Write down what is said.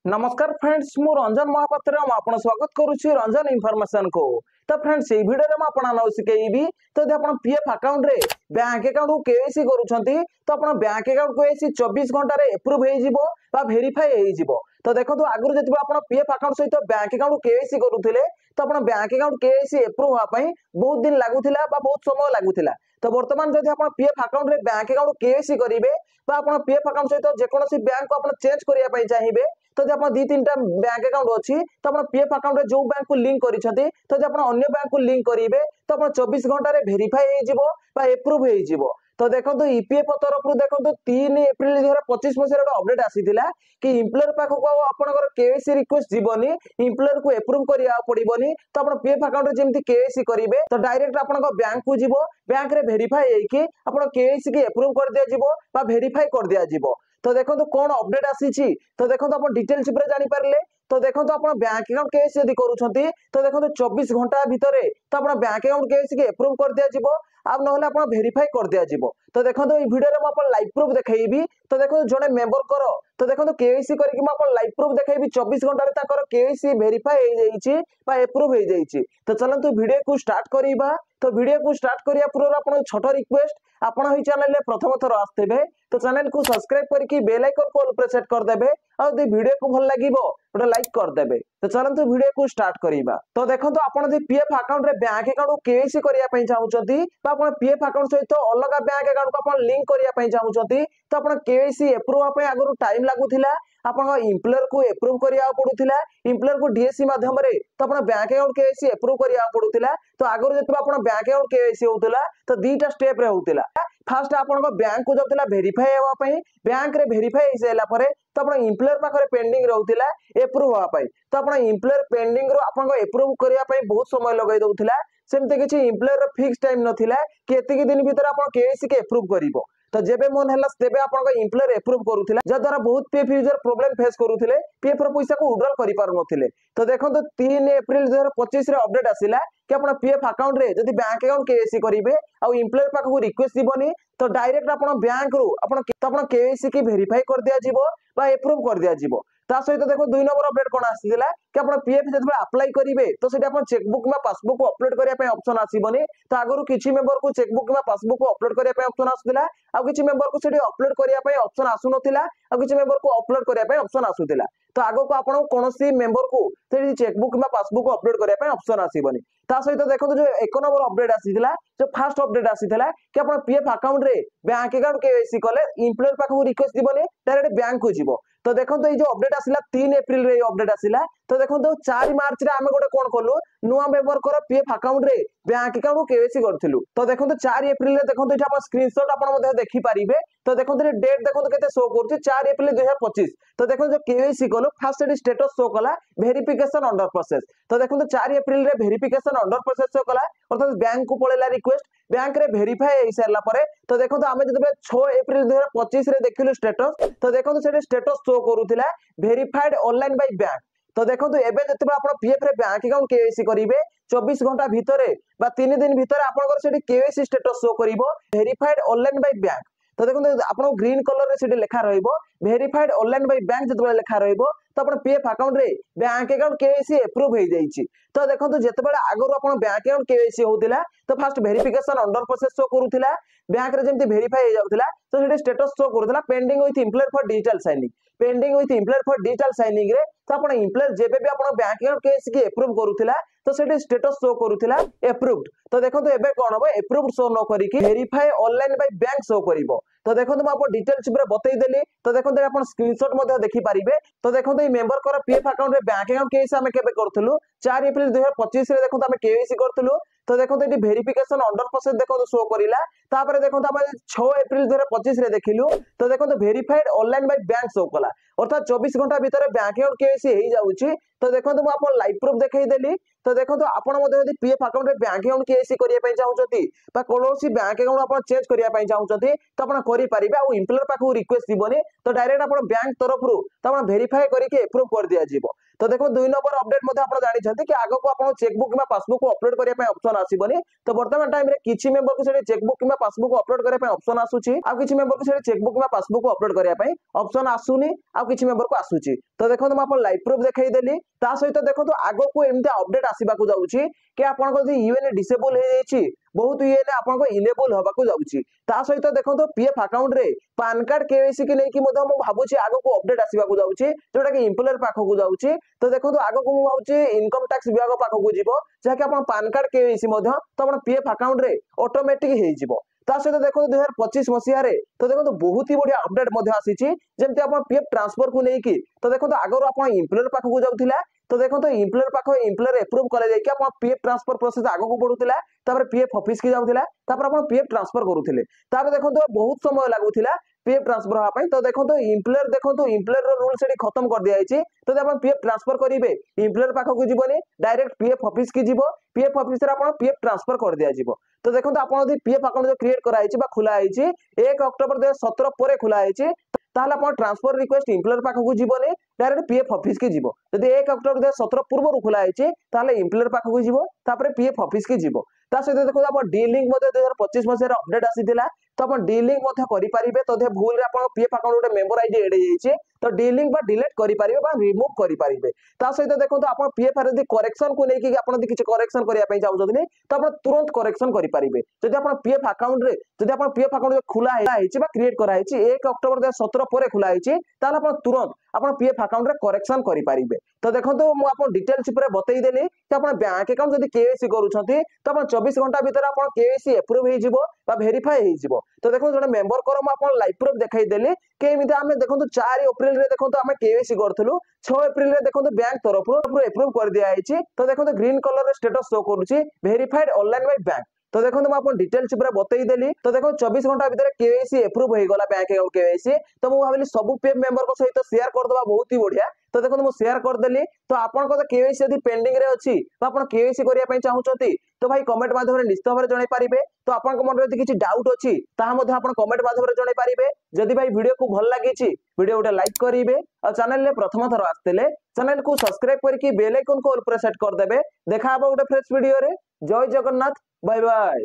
नमस्कार फ्रेंड्स मु रंजन महापात्र आपण स्वागत करुच्ची रंजन इनफॉरमेशन को। तो फ्रेंड्स ये वीडियो रे आपन शिखेबी तो यदि आप पीएफ अकाउंट रे बैंक अकाउंट को केवाईसी करूछंती तो आपण बैंक अकाउंट को एसी 24 घंटा रे अप्रूव हे जिवो बा वेरीफाई हे जिवो। तो देखो आगु जब आप पीएफ अकाउंट सहित बैंक अकाउंट केवाईसी करूथिले तो आप बैंक अकाउंट केवाईसी अप्रूव होआ पई बहुत दिन लागुथिला बा बहुत समय लागुथिला। तो वर्तमान जदि आप पीएफ अकाउंट रे बैंक अकाउंट केवाईसी करिवे बा आप पीएफ अकाउंट सहित जेकोसी बैंक को आप चेंज करिया पई चाहिबे तो आप दी तीन बैंक अकाउंट अच्छी तो आप पीएफ अकाउंट जो बैंक को लिंक करिसेंती तो आप अन्य बैंक को लिंक करेंगे तो आप 24 घंटा वेरीफाई हो एप्रूव हो। तो देखो ईपीएफ तरफ देखो 3 एप्रिल 2025 मसीह अपडेट आसीथिला कि इम्प्लॉयर पाखक आपनकर केवाईसी रिक्वेस्ट जीवनी इम्प्लॉयर को एप्रूव करिया पड़िबनी। तो आप पीएफ अकाउंट रे जेमति केवाईसी करिवे तो डायरेक्ट आपनकर बैंक को जीवो बैंक रे वेरीफाई हेकी आपन केवाईसी के एप्रूव कर दिया जीवो बा वेरीफाई कर दिया जीवो। तो देखो कौन अपडेट आसी तो देखो आप डिटेल्स जानी पारे। तो देखो आप बैंक अकाउंट केस यदि करूछंती तो देखो 24 घंटा भितर तो आप बैंक अकाउंट केस के एप्रूव कर दिया जिवो आप नहले आप वेरीफाई कर दिया जिवो। तो देखो ये वीडियो रे म लाइव प्रूफ देखेबी तो देखो जने मेंबर करो तो देखो केवाईसी करके म लाइव प्रूफ देखेबी 24 घंटा रे ताकर केवाईसी वेरीफाई हो जाईची बा एप्रूव हो जाईची। तो चलंतु वीडियो को स्टार्ट करिबा। तो वीडियो को स्टार्ट करिया पूर्व आपन छोट रिक्वेस्ट आपण ही चैनल रे प्रथम थर आस्तेबे तो चैनल को सब्सक्राइब करके बेल आइकन को ऑल प्रेस सेट कर देबे और यदि वीडियो को भल लागिवो गोटे लाइक कर देबे। तो चलंतु वीडियो को स्टार्ट करिबा। तो देखंतु आपण यदि पीएफ अकाउंट रे बैंक अकाउंट को केवाईसी करिया पई चाहुचंती बा आपण पीएफ अकाउंट सहित अलग बैंक अकाउंट को आपण लिंक करिया पई चाहुचंती तो आपण केवाईसी एप्रूव पई आगु टाइम लागुथिला आपन इम्प्लॉयर को एप्रूव करिया पडुथिला इम्प्लॉयर को डीएससी माध्यम रे तो आपण बैंक अकाउंट केवाईसी एप्रूव करिया पडुथिला। तो आगु जति आपण बैंक अकाउंट केवाईसी होउथिला तो दीटा स्टेप रे होउथिला फास्ट आपण बैंक को जाउथिला वेरीफाई हेवा पई बैंक रे वेरीफाई हे सेला परे तो आपण इम्प्लॉयर पाखरे पेंडिंग रहउथिला एप्रूव होआ पई तो आपण इम्प्लॉयर पेंडिंग रो आपण एप्रूव करिया पई बहुत समय लगै दउथिला सेमते किछि इम्प्लॉयर रो फिक्स टाइम नथिला कि एतिकी दिन भीतर आपण केवाईसी के एप्रूव करिवो। तो जेबे मन हला तेबे आपन इम्प्लॉयर एप्रूव करूथिला जा द्वारा बहुत पीएफ यूजर प्रॉब्लम फेस करूथिले पीएफ रो पैसा को विड्रॉल करि पारु नथिले। तो देखंतु 3 एप्रिल 2025 रे अपडेट आसिला कि आपण पीएफ अकाउंट रे जदि बैंक अकाउंट केवाईसी करिवे आ इम्प्लॉयर पाख को रिक्वेस्ट दिबनी तो डायरेक्ट आपण बैंक रो आपण केवाईसी की वेरीफाई कर दिया जिवो बा एप्रूव कर दिया जिवो। ता सहित देखो 2 नंबर अपडेट कोन आसीला कि आपण पीएफ जदि अप्लाई करिवे तो सेटा आपण चेकबुक में पासबुक को अपलोड करिया पे ऑप्शन आसीबनी। तो आगरु किछि मेंबर को चेकबुक में पासबुक को अपलोड करिया पे ऑप्शन आसुतिला आ किछि मेंबर को सेठी अपलोड करिया पे ऑप्शन आसु नथिला आ किछि मेंबर को अपलोड करिया पे ऑप्शन आसुतिला। तो आगो को आपण कोनोसी मेंबर को सेठी चेकबुक में पासबुक को अपलोड करिया पे ऑप्शन आसीबनी। ता सहित देखो जो 1 नंबर अपडेट आसीतिला जो फर्स्ट अपडेट आसीतिला कि आपण पीएफ अकाउंट रे बैंक अकाउंट केवाईसी कले इम्प्लॉयर पाखु रिक्वेस्ट दिबनी डायरेक्ट बैंक को जिवो। तो देखो ये जो अपडेट आसिला 3 एप्रिल रे अपडेट आसिला तो देखो 4 मार्च रे आमे गोटे कोन करलु नुवा मेंबर कर पीएफ अकाउंट रे बैंक अकाउंट को केवाईसी करथिलु। तो देखो 4 एप्रिल रे देखो एटा आपण स्क्रीनशॉट आपण मध्ये देखि पारिबे। तो देखो डेट देखो केते शो करछि 4 एप्रिल 2025। तो देखो जो केवाईसी कलो फर्स्ट एडी स्टेटस शो कला वेरिफिकेशन अंडर प्रोसेस। तो देखो 4 एप्रिल रे वेरिफिकेशन अंडर प्रोसेस शो कला अर्थात बैंक को पळेला रिक्वेस्ट बैंक रे वेरीफाई हे सरला परे। तो देखो आमे जदि 6 एप्रिल 2025 रे देखिलु स्टेटस तो देखो सेटे स्टेटस शो करूथिला वेरीफाइड ऑनलाइन बाय बैंक। तो देखो एबे जति आपण पीएफ रे बैंक अकाउंट केवाईसी करिवे 24 घंटा भितरे बा 3 दिन भितरे आपनकर सेठी केवाईसी स्टेटस शो करिवो वेरीफाइड ऑनलाइन बाय बैंक। तो देखो आपण ग्रीन कलर रे सेठी लेखा रहइबो वेरीफाइड ऑनलाइन बाय बैंक जति लेखा रहइबो तो आपण पीएफ अकाउंट रे बैंक अकाउंट केवाईसी एप्रूव हो जाईची। तो देखो जेतेबेले आगरो आपण बैंक अकाउंट केवाईसी होतिला तो first verification under process show करूथिला बैंक रे जेमति वेरीफाई हो जाउथिला तो सेठी स्टेटस शो करूथिला pending with employer for digital signing pending with employer for digital signing रे तो आपण एम्प्लॉयर जेबे भी आपण बैंक अकाउंट केवाईसी के एप्रूव करूथिला तो सेठी स्टेटस शो करूथिला एप्रूव्ड। तो देखो एबे कोन हो एप्रूव्ड शो न करी कि verify online by bank show करिवो। तो देखो मैं आपको डिटेल्स पूरा बतई देली। तो देखो आप स्क्रीनशॉट मध्ये देखि पारिबे। तो देखो ये मेंबर कर पीएफ अकाउंट रे बैंक अकाउंट केस हमें केबे करथलु 4 एप्रिल 2025 रे देखो हमें केवाईसी करथलु। तो देखो ये वेरिफिकेशन अंडर प्रोसेस देखो शो करिला तापर देखो हम 6 एप्रिल 2025 रे देखिलु तो देखो verified online by bank show कला अर्थात 24 घंटा भीतर बैंक अकाउंट केवाईसी हे जाउची। तो देखो मैं आपको लाइव प्रूफ देखाई देली। तो देखो आपण मध्ये यदि पीएफ अकाउंट रे बैंक अकाउंट केवाईसी करिया पई चाहुचंती बा कोनोसी बैंक अकाउंट आपण चेंज करिया पई चाहुचंती तो आपण करि परिबे आ इम्प्लॉयर पाखु रिक्वेस्ट दिबनी तो डायरेक्ट आपण बैंक तरफ रु तो आपण वेरीफाई करिके एप्रूव कर दिया जिवो। तो देखो 2 नंबर अपडेट मध्ये आपण जानि छथि कि आगो को आपण चेकबुक किबा पासबुक को अपलोड करिया पे ऑप्शन आसीबनी। तो वर्तमान टाइम रे किछि मेंबर को सेठी चेकबुक किबा पासबुक को अपलोड करिया पे ऑप्शन आसुची, आ किछि मेंबर को सेठी चेकबुक किबा पासबुक को अपलोड करिया पे ऑप्शन आसुनी, आ किछि मेंबर को आसुची। तो देखो हम आपण लाइव प्रूफ देखाई देली। ता सहित देखो आगो को एमते अपडेट आसीबा को जाउची कि आपण को यूएन डिसेबल हे जाईची, बहुत यूएन आपण को इनेबल होबा को जाउची। ता सहित देखो पीएफ अकाउंट रे पैन कार्ड केवाईसी के लेकी मो भाबुची आगो को अपडेट आसीबा को जाउची, जोटा कि एम्प्लॉयर पाखो को जाउची। तो देखो आगो को मु भाबुची इनकम टैक्स विभाग पाखो को जीवो, जे कि आपण पैन कार्ड केवाईसी मध्य तो आपण पीएफ अकाउंट रे ऑटोमेटिक हे जीवो। ता सहित देखो 2025 मसिया रे तो देखो बहुत ही बढ़िया अपडेट मध्य आसीची, जेमति आपण पीएफ ट्रांसफर को लेकी। तो देखो आगरो आपण एम्प्लॉयर पाखो को जाउथिला, तो देखो एम्प्लॉयर पाखो एम्प्लॉयर अप्रूव करे जाय कि आपण पीएफ ट्रांसफर प्रोसेस आगो को बढ़ुथिला, तापर पीएफ ऑफिस की जाउथिला, तापर आपण पीएफ ट्रांसफर करूथिले। तापर देखो बहुत समय लागुथिला पीएफ ट्रांसफर होगा पाई। तो देखो एम्प्लॉयर रो रूल सेठी खत्म कर दिया जायछि। तो आपण पीएफ ट्रांसफर करिवे एम्प्लॉयर पाखो को जीवनी, डायरेक्ट पीएफ ऑफिस की जीवो, पीएफ ऑफिस रे आपण पीएफ ट्रांसफर कर दिया जीवो। तो देखो आपण यदि पीएफ अकाउंट जो क्रिएट करा आइछि बा खुला आइछि 1 अक्टोबर 2017 परे खुला आइछि, ताहले आपण ट्रांसफर रिक्वेस्ट एम्प्लॉयर पाखो को जीवनी, डायरेक्ट पीएफ ऑफिस की जीवो। यदि 1 अक्टोबर 2017 पूर्व खुला आइछि ताहले एम्प्लॉयर पाखो को जीवो, तापर पीएफ ऑफिस की जीवो। ता सहित देखो आपण डी लिंक मध्ये 2025 मसिया रे अपडेट आसीथिला, तो आपण डी लिंक मध्ये करि परिबे। तो दे भूल रे आपण पीएफ अकाउंट उटे मेंबर आईडी एडे जाइछे, तो डी लिंक बा डिलीट करि परिबे बा रिमूव करि परिबे। ता सहित देखो आपण पीएफ रे यदि करेक्शन को लेकी आपण यदि किछ करेक्शन करिया पई चाहउछथि तो आपण तुरंत करेक्शन करि परिबे। जदि आपण पीएफ अकाउंट रे जदि आपण पीएफ अकाउंट खुला आइछि बा क्रिएट करा आइछि 1 अक्टोबर 2017 परे खुला आइछि, ताले आपण तुरंत आपण पीएफ अकाउंट रे करेक्शन करि परिबे। तो देखो मु आपण डिटेल्स ऊपर बतई देली कि आपण बैंक अकाउंट जदि केवाईसी करूछथि तो आपण 24 घंटा भीतर आपण केवाईसी अप्रूव हे जिवो बा वेरीफाई हे जिवो। तो देखो जने मेंबर कर मु आपण लाइव प्रूफ देखाई देली के एमिति आमे देखो 4 अप्रैल रे देखो आमे केवाईसी करथलु, 6 अप्रैल रे देखो बैंक तरफ अप्रूव कर दिया आइछि। तो देखो ग्रीन कलर रे स्टेटस शो करूछि वेरीफाइड ऑनलाइन बाय बैंक। तो देखो मैं आपन डिटेल्स ऊपर बतई देली। तो देखो 24 घंटा भीतर केवाईसी अप्रूव हो गला बैंक अकाउंट केवाईसी। तो मु भाबिली सब पीएफ मेंबर को सहित शेयर कर दबा बहुत ही बढ़िया। तो देखो मु शेयर कर देली। तो आपन को केवाईसी यदि पेंडिंग रे अछि तो आपन केवाईसी करिया पई चाहउछथि तो भाई कमेंट माध्यम रे निश्चित भाबरे जणाई पारिबे। तो आपन को मन रे किछि डाउट अछि ताहा मध्ये आपन कमेंट माध्यम रे जणाई पारिबे। जदि भाई वीडियो को भल लागिछि वीडियो उटे लाइक करिवे और चैनल रे प्रथम थर आस्तेले चैनल को सब्सक्राइब करके बेल आइकन को ऑल पर सेट कर देबे। देखा हबो उटे फ्रेश वीडियो रे। जय जगन्नाथ, बाय बाय।